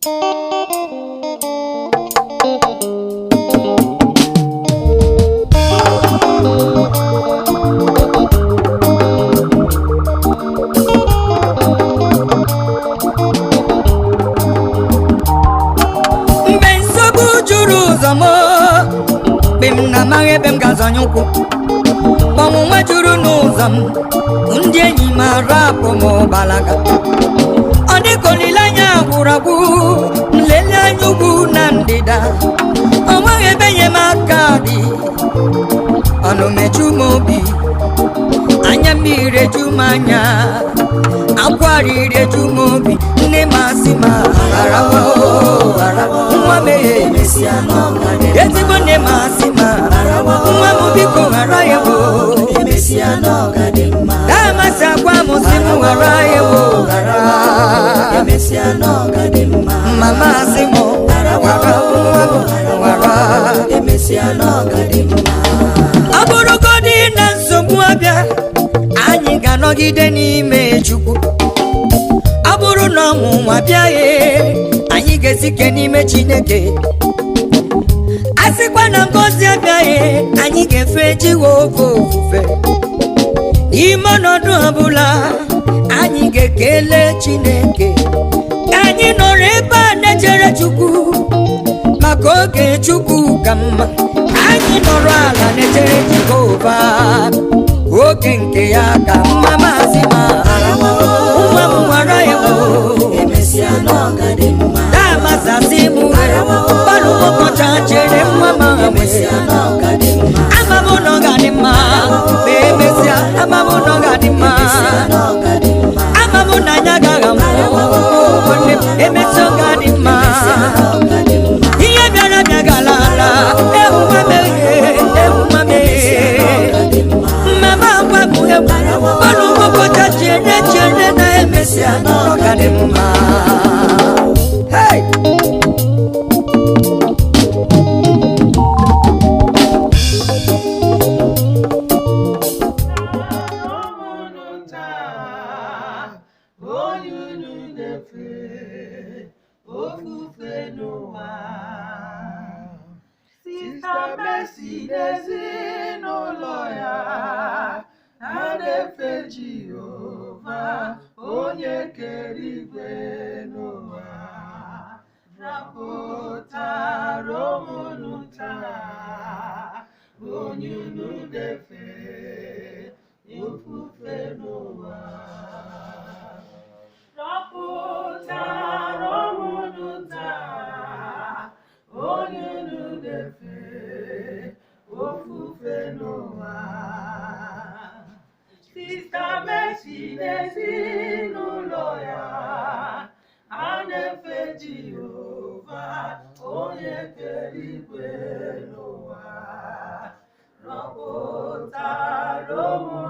Bim mare bem gazanyuku Pamu majuru nuzam Unje ni marapo mo balaga Ade kolilanya urabu Nlele nyugu nandida Omare benye makadi Ano mechumobi Anya mire jumanya Akwari re jumobi Ne masima Arawo Mwame Mesiano Yetibo ne masima Mwamubiko Arayewo Mesiano Gadima Dama sakwa musimu Arayewo Mesiano Gadima Mama simo Wara Mesiano Gadima Aburo godi na nsogbu abịa anyị ga-anọgide n'ime Chukwu abụrụ na ọnwụnwa bịaghị anyị ga-esike n'ime Chineke asịkwa na ngọzi abịaghị anyị ga-efe Jehova ofufe n'ime ọnọdụ ọbụla anyị ga-ekele Chineke anyị nọrọ ebe a na-echere Chukwu maka oge Chukwu ka mma anyị nọrọ ala na-echere Jehova oge nke ya ka mma masị ma nwa m nwara ya damasasị m gbalụ ụbọcha chere nwa m ama m nọ ga-adị mma ma emesịa ama m nọ ga-adị mma ama m na anya gaghị amụ emesịa ọ ga-adị mma ihe bịara bịa gala ala ewuma meghe mama gwa m gbalụ ụbọcha chere na emesịa ọ ga-adị mma. Hey! Jehova onye kere igwe n'ụwa rapụtara ụmụnụ taa onye unu na-efe ofufe n'ụwa rapụtara ụmụnụ taa onye unu na-efe ofufe n'ụwa. Sister Mercy n'ezinụlọ ya a na-efe Jehova onye kere igwe n'ụwa rọpụtara ụmụ